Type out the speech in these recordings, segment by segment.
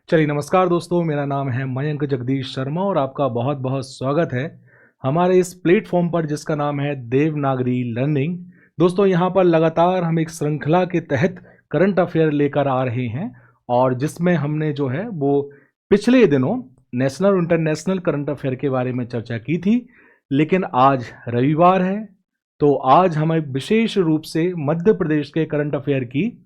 चलिए नमस्कार दोस्तों, मेरा नाम है मयंक जगदीश शर्मा और आपका बहुत बहुत स्वागत है हमारे इस प्लेटफॉर्म पर जिसका नाम है देवनागरी लर्निंग। दोस्तों यहाँ पर लगातार हम एक श्रृंखला के तहत करंट अफेयर लेकर आ रहे हैं और जिसमें हमने जो है वो पिछले दिनों नेशनल और इंटरनेशनल करंट अफेयर के बारे में चर्चा की थी, लेकिन आज रविवार है तो आज हम एक विशेष रूप से मध्य प्रदेश के करंट अफेयर की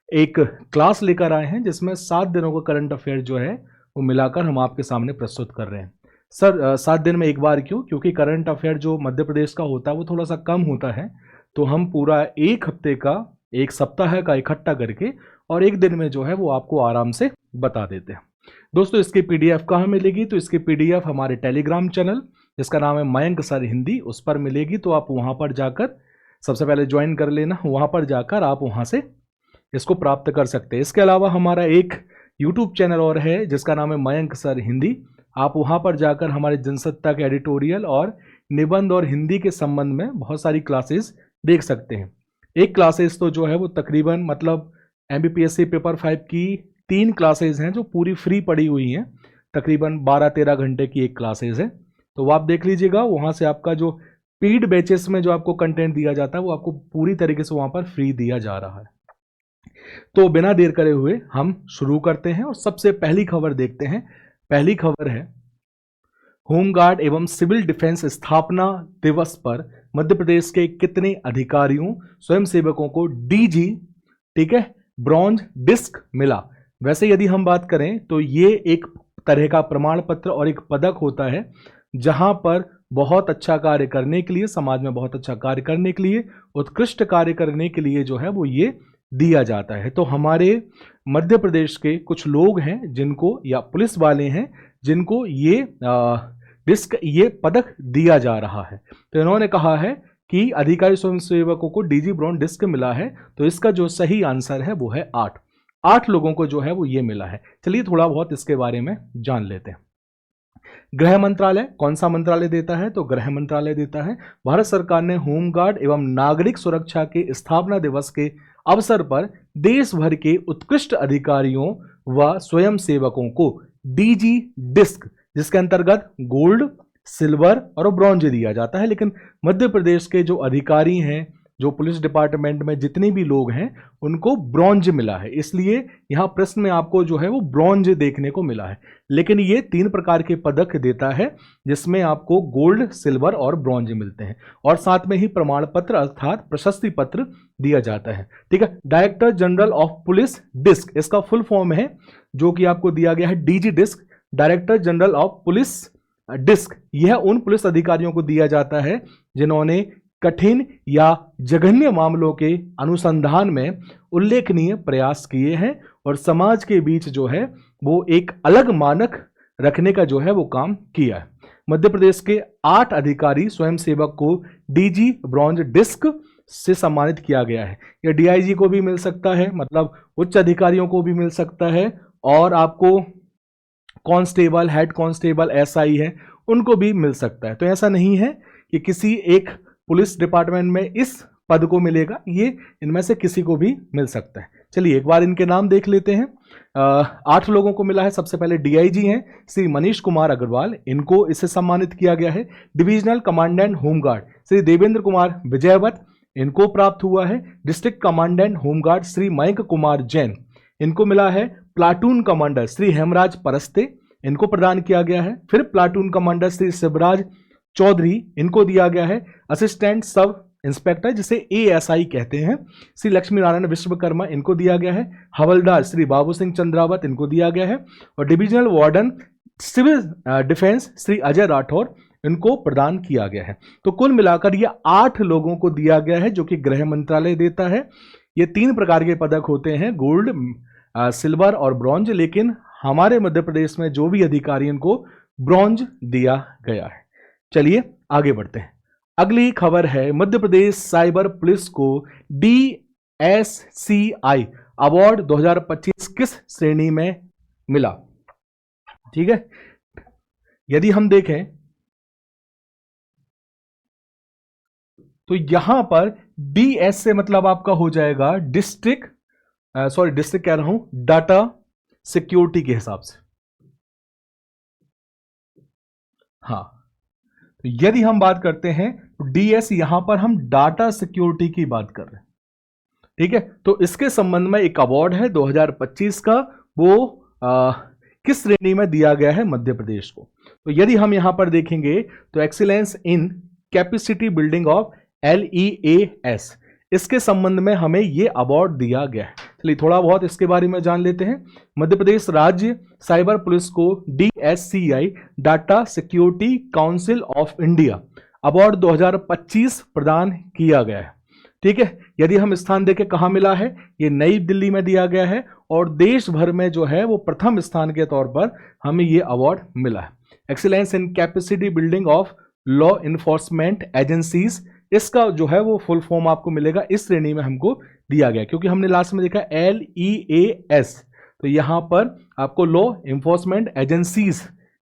एक क्लास लेकर आए हैं जिसमें 7 दिनों का करंट अफेयर जो है वो मिलाकर हम आपके सामने प्रस्तुत कर रहे हैं। सर 7 दिन में एक बार क्यों? क्योंकि करंट अफेयर जो मध्य प्रदेश का होता है वो थोड़ा सा कम होता है, तो हम पूरा एक हफ्ते का, एक सप्ताह का इकट्ठा करके और एक दिन में जो है वो आपको आराम से बता देते हैं। दोस्तों इसकी पीडीएफ कहाँ मिलेगी? तो इसकी पीडीएफ हमारे टेलीग्राम चैनल जिसका नाम है मयंक सर हिंदी, उस पर मिलेगी। तो आप वहाँ पर जाकर सबसे पहले ज्वाइन कर लेना, वहाँ पर जाकर आप वहाँ से इसको प्राप्त कर सकते हैं। इसके अलावा हमारा एक यूट्यूब चैनल और है जिसका नाम है मयंक सर हिंदी। आप वहाँ पर जाकर हमारे जनसत्ता के एडिटोरियल और निबंध और हिंदी के संबंध में बहुत सारी क्लासेस देख सकते हैं। एक क्लासेस तो जो है वो तकरीबन मतलब एमपीपीएससी पेपर 5 की 3 क्लासेस हैं जो पूरी फ्री पड़ी हुई हैं, तकरीबन 12-13 घंटे की एक क्लासेस है, तो वो आप देख लीजिएगा। वहाँ से आपका जो पेड बैचेस में जो आपको कंटेंट दिया जाता है वो आपको पूरी तरीके से वहाँ पर फ्री दिया जा रहा है। तो बिना देर करे हुए हम शुरू करते हैं और सबसे पहली खबर देखते हैं। पहली खबर है होमगार्ड एवं सिविल डिफेंस स्थापना दिवस पर मध्य प्रदेश के कितने अधिकारियों स्वयंसेवकों को डीजी, ठीक है, ब्रॉन्ज डिस्क मिला? वैसे यदि हम बात करें तो ये एक तरह का प्रमाण पत्र और एक पदक होता है जहां पर बहुत अच्छा कार्य करने के लिए, समाज में बहुत अच्छा कार्य करने के लिए, उत्कृष्ट कार्य करने के लिए जो है वो ये दिया जाता है। तो हमारे मध्य प्रदेश के कुछ लोग हैं जिनको, या पुलिस वाले हैं जिनको ये डिस्क, ये पदक दिया जा रहा है। तो इन्होंने कहा है कि अधिकारी स्वयंसेवकों को डीजी ब्रॉन्ज डिस्क मिला है, तो इसका जो सही आंसर है वो है 8 लोगों को जो है वो ये मिला है। चलिए थोड़ा बहुत इसके बारे में जान लेते हैं। गृह मंत्रालय कौन सा मंत्रालय देता है? तो गृह मंत्रालय देता है। भारत सरकार ने होमगार्ड एवं नागरिक सुरक्षा के स्थापना दिवस के अवसर पर देश भर के उत्कृष्ट अधिकारियों व स्वयंसेवकों को डीजी डिस्क, जिसके अंतर्गत गोल्ड, सिल्वर और ब्रॉन्ज दिया जाता है, लेकिन मध्य प्रदेश के जो अधिकारी हैं, जो पुलिस डिपार्टमेंट में जितने भी लोग हैं, उनको ब्रॉन्ज मिला है। इसलिए यहां प्रश्न में आपको जो है वो ब्रॉन्ज देखने को मिला है, लेकिन ये 3 प्रकार के पदक देता है जिसमें आपको गोल्ड, सिल्वर और ब्रॉन्ज मिलते हैं, और साथ में ही प्रमाण पत्र अर्थात प्रशस्ति पत्र दिया जाता है। ठीक है, director general of police disc, इसका फुल फॉर्म है जो कि आपको दिया गया है DG disc, director general of police disc. यह उन पुलिस अधिकारियों को दिया जाता है जिन्होंने कठिन या जघन्य मामलों के अनुसंधान में उल्लेखनीय प्रयास किए हैं और समाज के बीच जो है वो एक अलग मानक रखने का जो है वो काम किया है। मध्य प्रदेश के 8 अधिकारी स्वयंसेवक को डीजी ब्रॉन्ज डिस्क से सम्मानित किया गया है। यह डीआईजी को भी मिल सकता है, मतलब उच्च अधिकारियों को भी मिल सकता है, और आपको कांस्टेबल, हेड कांस्टेबल, एसआई है, उनको भी मिल सकता है। तो ऐसा नहीं है कि किसी एक पुलिस डिपार्टमेंट में इस पद को मिलेगा, ये इनमें से किसी को भी मिल सकता है। चलिए एक बार इनके नाम देख लेते हैं। 8 लोगों को मिला है। सबसे पहले डीआईजी हैं श्री मनीष कुमार अग्रवाल, इनको इससे सम्मानित किया गया है। Divisional commandant home guard Shri Devendra Kumar Vijayvat, इनको प्राप्त हुआ है। District commandant home guard Shri Mayank Kumar Jain, इनको मिला है। प्लाटून कमांडर श्री हेमराज परस्ते, इनको प्रदान किया गया है। फिर प्लाटून कमांडर श्री शिवराज चौधरी, इनको दिया गया है। असिस्टेंट सब इंस्पेक्टर जिसे एएसआई कहते हैं श्री लक्ष्मी नारायण विश्वकर्मा, इनको दिया गया है। हवलदार श्री बाबू सिंह चंद्रावत, इनको दिया गया है। और divisional warden civil defence Shri Ajay Rathore, इनको प्रदान किया गया है। तो कुल मिलाकर ये 8 लोगों को दिया गया है जो कि गृह मंत्रालय देता है। ये 3 प्रकार के पदक होते हैं, गोल्ड, सिल्वर और ब्रॉन्ज, लेकिन हमारे मध्य प्रदेश में जो भी अधिकारी इनको ब्रॉन्ज दिया गया है। चलिए आगे बढ़ते हैं। अगली खबर है मध्य प्रदेश साइबर पुलिस को DSCI अवार्ड 2025 किस श्रेणी में मिला? ठीक है, यदि हम देखें तो यहां पर DS से मतलब आपका हो जाएगा डिस्ट्रिक्ट कह रहा हूं, डाटा सिक्योरिटी के हिसाब से। हाँ, तो यदि हम बात करते हैं तो डीएस, यहां पर हम डाटा सिक्योरिटी की बात कर रहे हैं। ठीक है, तो इसके संबंध में एक अवार्ड है 2025 का, वो किस श्रेणी में दिया गया है? मध्य प्रदेश को। तो यदि हम यहां पर देखेंगे तो excellence in capacity building of LEAS, इसके संबंध में हमें यह अवार्ड दिया गया है। चलिए थोड़ा बहुत इसके बारे में जान लेते हैं। मध्य प्रदेश राज्य साइबर पुलिस को DSCI data security council of India award 2025 प्रदान किया गया है। ठीक है, यदि हम स्थान देखें कहां मिला है, ये नई दिल्ली में दिया गया है और देश भर में जो है वो प्रथम स्थान के तौर पर हमें ये अवार्ड मिला है। Excellence in capacity building of law enforcement agencies, इसका जो है वो फुल फॉर्म आपको मिलेगा इस श्रेणी में हमको दिया गया, क्योंकि हमने लास्ट में देखा LEAS, तो यहां पर आपको लॉ इन्फोर्समेंट एजेंसीज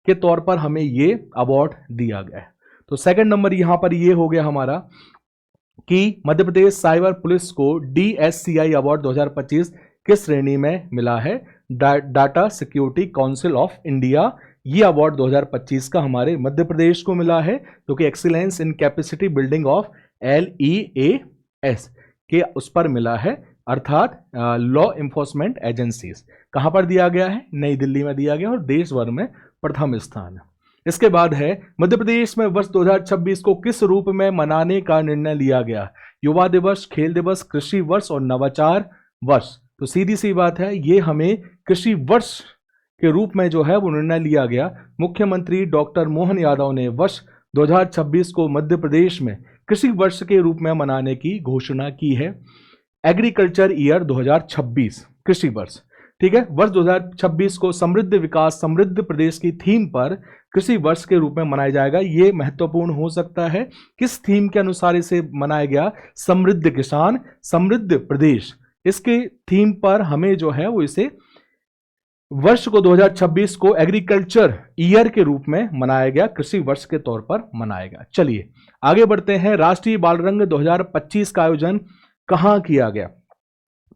के तौर पर हमें ये अवार्ड दिया गया है। तो सेकंड नंबर यहां पर ये हो गया हमारा कि मध्य प्रदेश साइबर पुलिस को DSCI अवार्ड 2025 किस श्रेणी में मिला है? Data security council of India, ये अवार्ड 2025 का हमारे मध्य प्रदेश को मिला है, जो कि excellence in capacity building of LEAS के उस पर मिला है, अर्थात लॉ इन्फोर्समेंट एजेंसीज। कहां पर दिया गया है? नई दिल्ली में दिया गया और देश भर में प्रथम स्थान है। इसके बाद है मध्य प्रदेश में वर्ष 2026 को किस रूप में मनाने का निर्णय लिया गया? युवा दिवस, खेल दिवस, कृषि वर्ष और नवाचार वर्ष। तो सीधी सी बात है, ये हमें कृषि वर्ष के रूप में जो है वो निर्णय लिया गया। मुख्यमंत्री डॉक्टर मोहन यादव ने वर्ष 2026 को मध्य प्रदेश में कृषि वर्ष के रूप में मनाने की घोषणा की है। एग्रीकल्चर ईयर 2026 कृषि वर्ष। ठीक है, वर्ष 2026 को समृद्ध विकास समृद्ध प्रदेश की थीम पर कृषि वर्ष के रूप में मनाया जाएगा। ये महत्वपूर्ण हो सकता है, किस थीम के अनुसार इसे मनाया गया? समृद्ध किसान समृद्ध प्रदेश, इसके थीम पर हमें जो है वो इसे वर्ष को 2026 को एग्रीकल्चर ईयर के रूप में मनाया गया, कृषि वर्ष के तौर पर मनाया गया। चलिए आगे बढ़ते हैं। राष्ट्रीय बाल रंग 2025 का आयोजन कहां किया गया?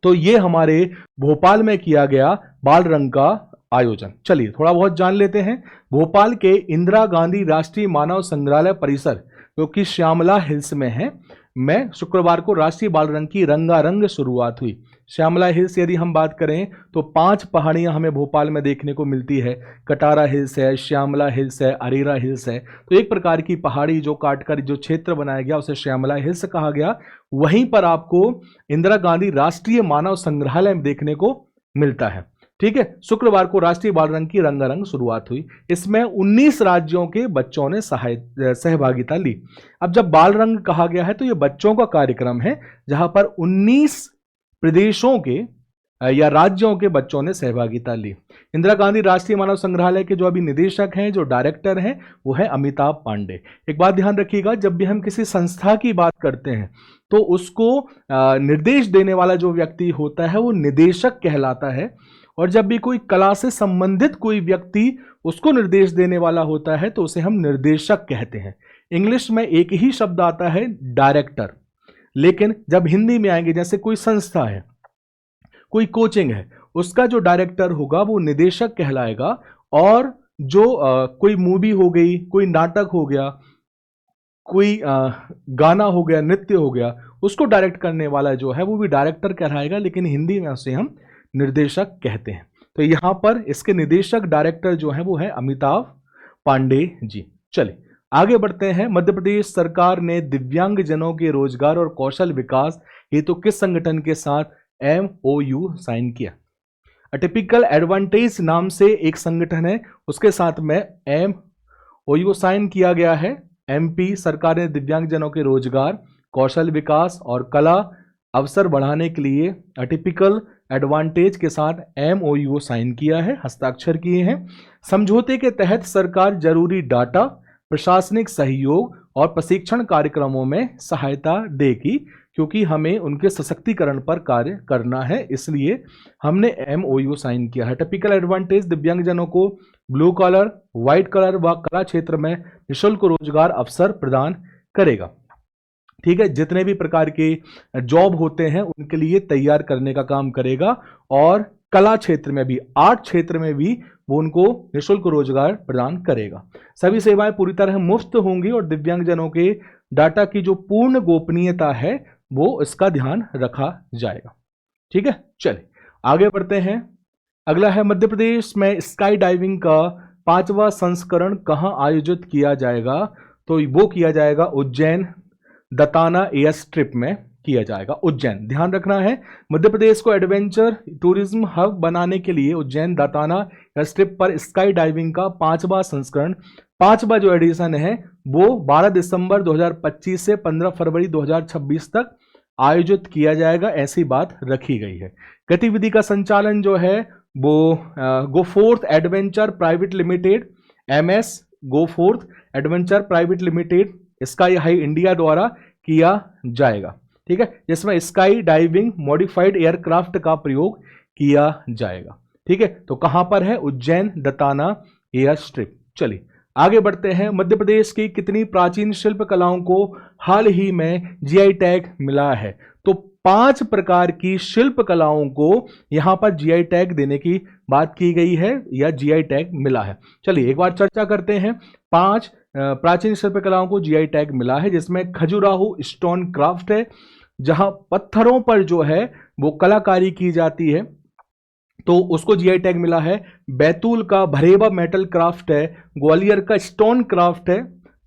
तो ये हमारे भोपाल में किया गया बाल रंग का आयोजन। चलिए थोड़ा बहुत जान लेते हैं। भोपाल के इंदिरा गांधी राष्ट्रीय मानव संग्रहालय परिसर, जो कि श्यामला हिल्स में है, में शुक्रवार को राष्ट्रीय बाल रंग की रंगारंग शुरुआत हुई। श्यामला हिल्स यदि हम बात करें तो 5 पहाड़ियां हमें भोपाल में देखने को मिलती है। कटारा हिल्स है, श्यामला हिल्स है, अरेरा हिल्स है। तो एक प्रकार की पहाड़ी जो काटकर जो क्षेत्र बनाया गया उसे श्यामला हिल्स कहा गया। वहीं पर आपको इंदिरा गांधी राष्ट्रीय मानव संग्रहालय देखने को मिलता है। ठीक है, शुक्रवार को राष्ट्रीय बाल रंग की रंगारंग शुरुआत हुई। इसमें 19 राज्यों के बच्चों ने सहभागिता ली। अब जब बाल रंग कहा गया है तो यह बच्चों का कार्यक्रम है, जहां पर 19 प्रदेशों के या राज्यों के बच्चों ने सहभागिता ली। इंदिरा गांधी राष्ट्रीय मानव संग्रहालय के जो अभी निदेशक हैं, जो डायरेक्टर हैं, वो है अमिताभ पांडे। एक बात ध्यान रखिएगा, जब भी हम किसी संस्था की बात करते हैं तो उसको निर्देश देने वाला जो व्यक्ति होता है वो निदेशक कहलाता है, और जब भी कोई कला से संबंधित कोई व्यक्ति उसको निर्देश देने वाला होता है तो उसे हम निर्देशक कहते हैं। इंग्लिश में एक ही शब्द आता है डायरेक्टर, लेकिन जब हिंदी में आएंगे, जैसे कोई संस्था है, कोई कोचिंग है, उसका जो डायरेक्टर होगा वो निदेशक कहलाएगा, और जो कोई मूवी हो गई, कोई नाटक हो गया, कोई गाना हो गया, नृत्य हो गया, उसको डायरेक्ट करने वाला जो है वो भी डायरेक्टर कहलाएगा, लेकिन हिंदी में उसे हम निर्देशक कहते हैं। तो यहां पर इसके निदेशक डायरेक्टर जो है वो है अमिताभ पांडे जी। चलिए आगे बढ़ते हैं। मध्य प्रदेश सरकार ने दिव्यांग जनों के रोजगार और कौशल विकास हेतु किस संगठन के साथ MOU साइन किया? टिपिकल एडवांटेज नाम से एक संगठन है, उसके साथ में MOU साइन किया गया है। MP सरकार ने दिव्यांग जनों के रोजगार, कौशल विकास और कला अवसर बढ़ाने के लिए टिपिकल एडवांटेज के साथ MOU साइन किया है, हस्ताक्षर किए हैं। समझौते के तहत सरकार जरूरी डाटा, प्रशासनिक सहयोग और प्रशिक्षण कार्यक्रमों में सहायता देगी, क्योंकि हमें उनके सशक्तिकरण पर कार्य करना है, इसलिए हमने MOU साइन किया है। टिपिकल एडवांटेज दिव्यांगजनों को ब्लू कॉलर, व्हाइट कॉलर व कला क्षेत्र में निःशुल्क रोजगार अवसर प्रदान करेगा। ठीक है, जितने भी प्रकार के जॉब होते हैं उनके लिए तैयार करने का काम करेगा, और कला क्षेत्र में भी, आर्ट क्षेत्र में भी वो उनको निःशुल्क रोजगार प्रदान करेगा। सभी सेवाएं पूरी तरह मुफ्त होंगी और दिव्यांगजनों के डाटा की जो पूर्ण गोपनीयता है वो इसका ध्यान रखा जाएगा। ठीक है, चलिए आगे बढ़ते हैं। अगला है मध्य प्रदेश में स्काई डाइविंग का 5वां संस्करण कहां आयोजित किया जाएगा? तो वो किया जाएगा उज्जैन दताना एयर स्ट्रिप में किया जाएगा। उज्जैन, ध्यान रखना है, मध्य प्रदेश को एडवेंचर टूरिज्म हब बनाने के लिए उज्जैन दताना एयर स्ट्रिप पर स्काई डाइविंग का 5वां संस्करण, 5वां जो एडिशन है वो 12 दिसंबर 2025 से 15 फरवरी 2026 तक आयोजित किया जाएगा, ऐसी बात रखी गई है। गतिविधि का संचालन जो है वो go forth adventure private limited, MS go forth adventure private limited, sky high India द्वारा किया जाएगा। ठीक है, जिसमें स्काई डाइविंग मॉडिफाइड एयरक्राफ्ट का प्रयोग किया जाएगा। ठीक है, तो कहां पर है? Ujjain Datana air strip. चलिए आगे बढ़ते हैं। मध्य प्रदेश की कितनी प्राचीन शिल्प कलाओं को हाल ही में GI टैग मिला है? तो 5 प्रकार की शिल्प कलाओं को यहां पर GI टैग देने की बात की गई है या GI टैग मिला है। चलिए एक बार चर्चा करते हैं। 5 प्राचीन शिल्प कलाओं को GI टैग मिला है, जिसमें खजुराहो स्टोन क्राफ्ट है, जहां पत्थरों पर जो है वो कलाकारी की जाती है, तो उसको GI टैग मिला है। बैतूल का भरेवा मेटल क्राफ्ट है, ग्वालियर का स्टोन क्राफ्ट है,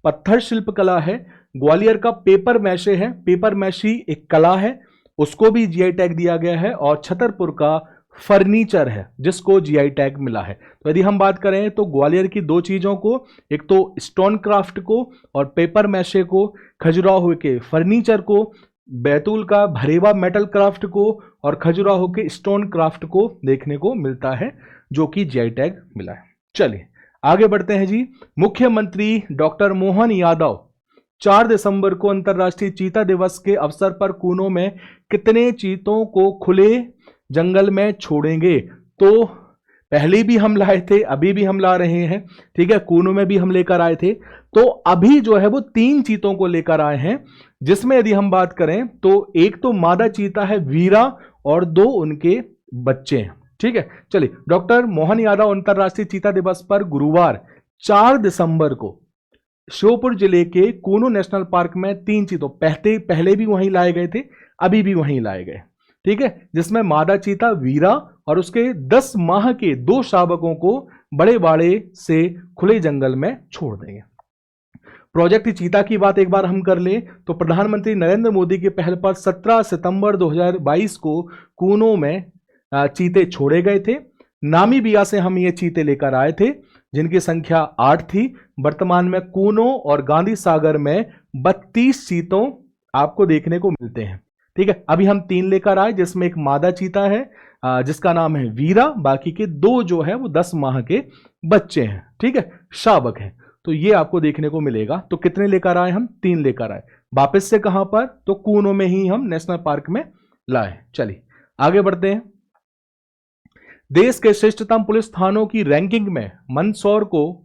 पत्थर शिल्प कला है, ग्वालियर का पेपर मैशे है, पेपर मैशी एक कला है, उसको भी GI टैग दिया गया है, और छतरपुर का फर्नीचर है जिसको GI टैग मिला है। तो यदि हम बात करें तो ग्वालियर की 2 चीजों को, एक तो स्टोन क्राफ्ट को और पेपर मैशे को, खजुराहो के फर्नीचर को, बैतूल का भरेवा मेटल क्राफ्ट को और खजुराहो के स्टोन क्राफ्ट को देखने को मिलता है, जो कि GI टैग मिला है। चलिए आगे बढ़ते हैं जी। मुख्यमंत्री डॉक्टर मोहन यादव 4 दिसंबर को अंतर्राष्ट्रीय चीता दिवस के अवसर पर कूनो में कितने चीतों को खुले जंगल में छोड़ेंगे? तो पहले भी हम लाए थे, अभी भी हम ला रहे हैं। ठीक है, कूनो में भी हम लेकर आए थे, तो अभी जो है वो 3 चीतों को लेकर आए हैं, जिसमें यदि हम बात करें तो एक तो मादा चीता है वीरा और 2 उनके बच्चे हैं। ठीक है, चलिए डॉक्टर मोहन यादव अंतर्राष्ट्रीय चीता दिवस पर गुरुवार 4 दिसंबर को श्योपुर जिले के कूनो नेशनल पार्क में 3 चीतों, पहले भी वहीं लाए गए थे, अभी भी वहीं लाए गए। ठीक है, जिसमें मादा चीता वीरा और उसके 10 माह के 2 शावकों को बड़े बाड़े से खुले जंगल में छोड़ देंगे। प्रोजेक्ट चीता की बात एक बार हम कर लें तो प्रधानमंत्री नरेंद्र मोदी की पहल पर 17 सितंबर 2022 को कूनो में चीते छोड़े गए थे। नामीबिया से हम ये चीते लेकर आए थे, जिनकी संख्या 8 थी। वर्तमान में कूनो और गांधी सागर में 32 चीतों आपको देखने को मिलते हैं। ठीक है, अभी हम 3 लेकर आए, जिसमें एक मादा चीता है जिसका नाम है वीरा, बाकी के 2 जो है वो 10 माह के बच्चे हैं। ठीक है, शावक हैं, तो ये आपको देखने को मिलेगा। तो कितने लेकर आए हम? 3 लेकर आए। वापस से कहां पर? तो कूनो में ही हम नेशनल पार्क में लाए। चलिए आगे बढ़ते हैं। देश के श्रेष्ठतम पुलिस थानों की रैंकिंग में मंदसौर को,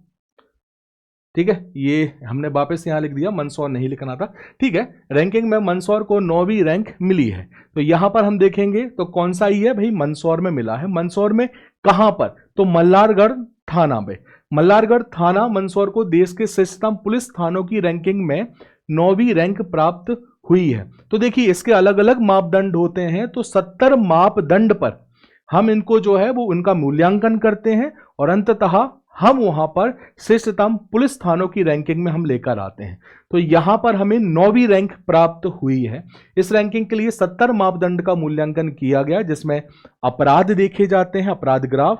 ठीक है, ये हमने वापस यहां लिख दिया, मंदसौर नहीं लिखना था। ठीक है, रैंकिंग में मंदसौर को 9वीं रैंक मिली है। तो यहां पर हम देखेंगे तो कौन सा ही है भाई? मंदसौर में मिला है। मंदसौर में कहां पर? तो मल्हारगढ़ थाना में। मल्हारगढ़ थाना मंदसौर को देश के श्रेष्ठतम पुलिस थानों की रैंकिंग में 9वीं रैंक प्राप्त हुई है। तो देखिए इसके अलग अलग मापदंड होते हैं, तो 70 मापदंड पर हम इनको जो है वो उनका मूल्यांकन करते हैं और अंततः हम वहां पर श्रेष्ठतम पुलिस थानों की रैंकिंग में हम लेकर आते हैं। तो यहां पर हमें 9वीं रैंक प्राप्त हुई है। इस रैंकिंग के लिए 70 मापदंड का मूल्यांकन किया गया, जिसमें अपराध देखे जाते हैं, अपराध ग्राफ,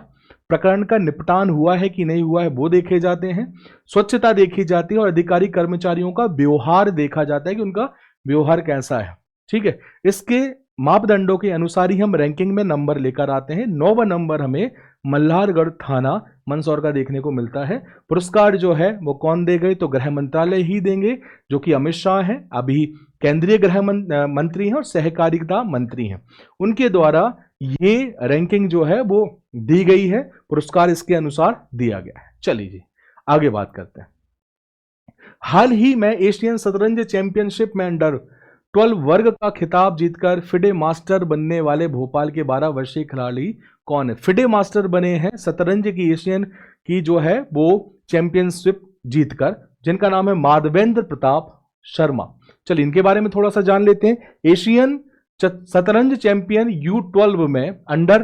प्रकरण का निपटान हुआ है कि नहीं हुआ है वो देखे जाते हैं, स्वच्छता देखी जाती है और अधिकारी कर्मचारियों का व्यवहार देखा जाता है कि उनका व्यवहार कैसा है। ठीक है, इसके मापदंडों के अनुसार ही हम रैंकिंग में नंबर लेकर आते हैं। 9वां नंबर हमें मल्हारगढ़ थाना मंदसौर का देखने को मिलता है। पुरस्कार जो है वो कौन दे गए? तो गृह मंत्रालय ही देंगे, जो कि अमित शाह हैं, अभी केंद्रीय गृह मंत्री हैं और सहकारिता मंत्री हैं। उनके द्वारा ये रैंकिंग जो है वो दी गई है, पुरस्कार इसके अनुसार दिया गया है। चलिए जी आगे बात करते हैं। हाल ही में एशियन शतरंज चैंपियनशिप में अंडर 12 वर्ग का खिताब जीतकर फिडे मास्टर बनने वाले भोपाल के 12 वर्षीय खिलाड़ी कौन है? फिडे मास्टर बने हैं शतरंज की एशियन की जो है वो चैंपियनशिप जीतकर, जिनका नाम है माधवेंद्र प्रताप शर्मा। चलिए इनके बारे में थोड़ा सा जान लेते हैं। एशियन शतरंज चैंपियन U12 में, अंडर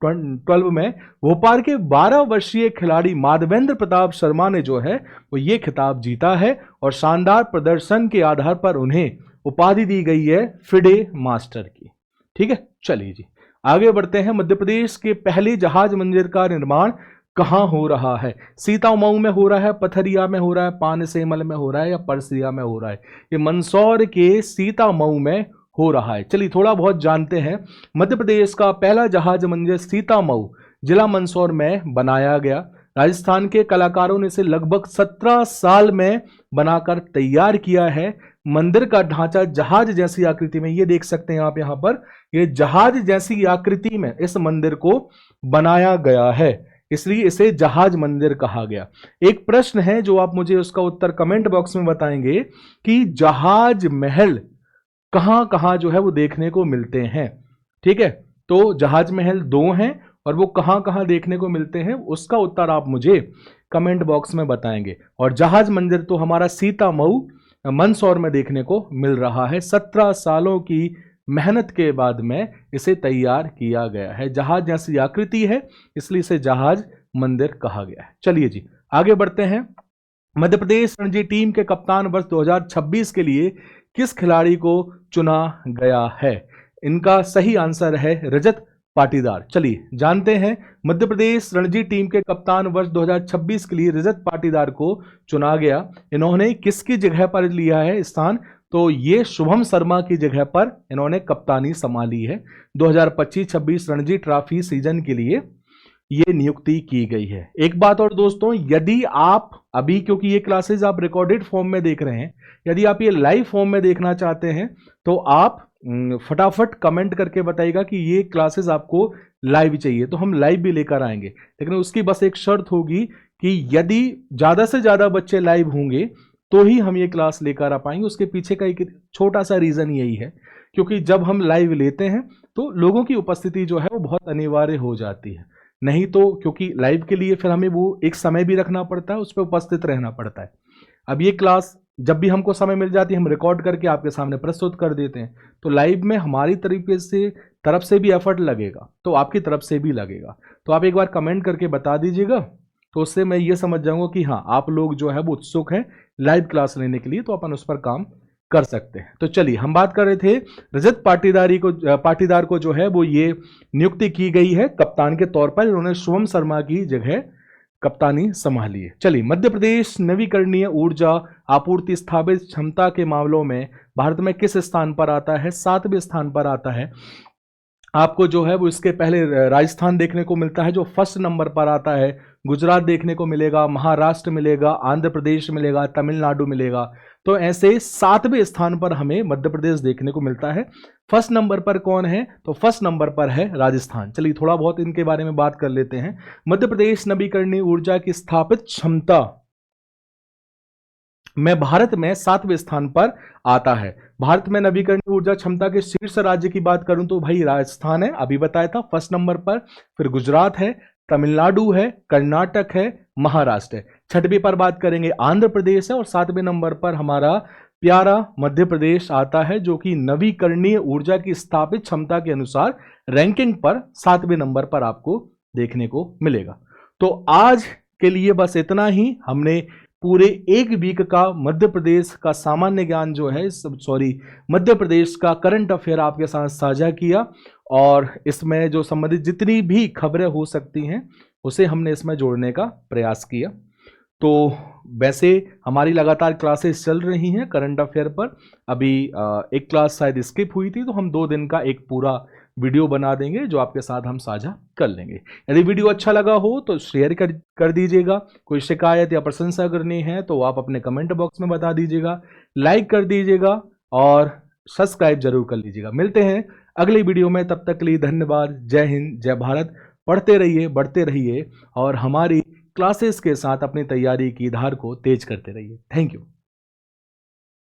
12 में भोपाल के 12 वर्षीय खिलाड़ी माधवेंद्र प्रताप शर्मा ने जो है वो ये खिताब जीता है और शानदार प्रदर्शन के आधार पर उन्हें उपाधि दी गई है फिडे मास्टर की। ठीक है, चलिए जी आगे बढ़ते हैं। मध्य प्रदेश के पहले जहाज मंदिर का निर्माण कहां हो रहा है? सीतामऊ में हो रहा है, पथरिया में हो रहा है, पानसेमल में हो रहा है या परसिया में हो रहा है? ये मंदसौर के सीतामऊ में हो रहा है। चलिए थोड़ा बहुत जानते हैं। मध्य प्रदेश का पहला जहाज मंदिर सीतामऊ जिला मंदसौर में बनाया गया। राजस्थान के कलाकारों ने इसे लगभग 17 साल में बनाकर तैयार किया है। मंदिर का ढांचा जहाज जैसी आकृति में, ये देख सकते हैं आप यहाँ पर, ये जहाज जैसी आकृति में इस मंदिर को बनाया गया है, इसलिए इसे जहाज मंदिर कहा गया। एक प्रश्न है जो आप मुझे उसका उत्तर कमेंट बॉक्स में बताएंगे कि जहाज महल कहां कहां जो है वो देखने को मिलते हैं। ठीक है, तो जहाज महल 2 हैं और वो कहां कहां देखने को मिलते हैं, उसका उत्तर आप मुझे कमेंट बॉक्स में बताएंगे। और जहाज मंदिर तो हमारा सीतामऊ मंदसौर में देखने को मिल रहा है। 17 सालों की मेहनत के बाद में इसे तैयार किया गया है। जहाज जैसी आकृति है इसलिए इसे जहाज मंदिर कहा गया है। चलिए जी आगे बढ़ते हैं। मध्य प्रदेश रणजी टीम के कप्तान वर्ष 2026 के लिए किस खिलाड़ी को चुना गया है? इनका सही आंसर है रजत पाटीदार। चलिए जानते हैं। मध्य प्रदेश रणजी टीम के कप्तान वर्ष 2026 के लिए रजत पाटीदार को चुना गया। इन्होंने किसकी जगह पर लिया है स्थान? तो ये शुभम शर्मा की जगह पर इन्होंने कप्तानी संभाली है। 2025-26 रणजी ट्रॉफी सीजन के लिए ये नियुक्ति की गई है। एक बात और दोस्तों, यदि आप अभी, क्योंकि ये क्लासेस आप रिकॉर्डेड फॉर्म में देख रहे हैं, यदि आप ये लाइव फॉर्म में देखना चाहते हैं तो आप फटाफट कमेंट करके बताइएगा कि ये क्लासेस आपको लाइव चाहिए, तो हम लाइव भी लेकर आएंगे। लेकिन उसकी बस एक शर्त होगी कि यदि ज़्यादा से ज़्यादा बच्चे लाइव होंगे तो ही हम ये क्लास लेकर आ पाएंगे। उसके पीछे का एक छोटा सा रीज़न यही है, क्योंकि जब हम लाइव लेते हैं तो लोगों की उपस्थिति जो है वो बहुत अनिवार्य हो जाती है। नहीं तो क्योंकि लाइव के लिए फिर हमें वो एक समय भी रखना पड़ता है, उस पर उपस्थित रहना पड़ता है। अब ये क्लास जब भी हमको समय मिल जाती है हम रिकॉर्ड करके आपके सामने प्रस्तुत कर देते हैं, तो लाइव में हमारी तरीके से तरफ से भी एफर्ट लगेगा, तो आपकी तरफ से भी लगेगा। तो आप एक बार कमेंट करके बता दीजिएगा, तो उससे मैं ये समझ जाऊंगा कि हाँ आप लोग जो है वो उत्सुक हैं लाइव क्लास लेने के लिए, तो अपन उस पर काम कर सकते हैं। तो चलिए हम बात कर रहे थे रजत पाटीदार को जो है वो ये नियुक्ति की गई है कप्तान के तौर पर। इन्होंने शुभम शर्मा की जगह कप्तानी संभाली है। चलिए, मध्य प्रदेश नवीकरणीय ऊर्जा आपूर्ति स्थापित क्षमता के मामलों में भारत में किस स्थान पर आता है? 7वें स्थान पर आता है। आपको जो है वो इसके पहले राजस्थान देखने को मिलता है जो फर्स्ट नंबर पर आता है, गुजरात देखने को मिलेगा, महाराष्ट्र मिलेगा, आंध्र प्रदेश मिलेगा, तमिलनाडु मिलेगा। तो ऐसे 7वें स्थान पर हमें मध्य प्रदेश देखने को मिलता है। फर्स्ट नंबर पर कौन है? तो फर्स्ट नंबर पर है राजस्थान। चलिए थोड़ा बहुत इनके बारे में बात कर लेते हैं। मध्य प्रदेश नवीकरणीय ऊर्जा की स्थापित क्षमता में भारत में 7वें स्थान पर आता है। भारत में नवीकरणीय ऊर्जा क्षमता के शीर्ष राज्य की बात करूं तो भाई राजस्थान है, अभी बताया था फर्स्ट नंबर पर, फिर गुजरात है, तमिलनाडु है, कर्नाटक है, महाराष्ट्र है। 6वीं पर बात करेंगे आंध्र प्रदेश है और 7वें नंबर पर हमारा प्यारा मध्य प्रदेश आता है, जो कि नवीकरणीय ऊर्जा की स्थापित क्षमता के अनुसार रैंकिंग पर 7वें नंबर पर आपको देखने को मिलेगा। तो आज के लिए बस इतना ही। हमने पूरे एक वीक का मध्य प्रदेश का सामान्य ज्ञान जो है, मध्य प्रदेश का करंट अफेयर आपके साथ साझा किया, और इसमें जो संबंधित जितनी भी खबरें हो सकती हैं उसे हमने इसमें जोड़ने का प्रयास किया। तो वैसे हमारी लगातार क्लासेस चल रही हैं करंट अफेयर पर। अभी एक क्लास शायद स्किप हुई थी, तो हम 2 दिन का एक पूरा वीडियो बना देंगे जो आपके साथ हम साझा कर लेंगे। यदि वीडियो अच्छा लगा हो तो शेयर कर दीजिएगा। कोई शिकायत या प्रशंसा करनी है तो आप अपने कमेंट बॉक्स में बता दीजिएगा, लाइक कर दीजिएगा और सब्सक्राइब जरूर कर लीजिएगा। मिलते हैं अगली वीडियो में, तब तक के लिए धन्यवाद। जय हिंद, जय भारत। पढ़ते रहिए, बढ़ते रहिए और हमारी क्लासेस के साथ अपनी तैयारी की धार को तेज करते रहिए। Thank you.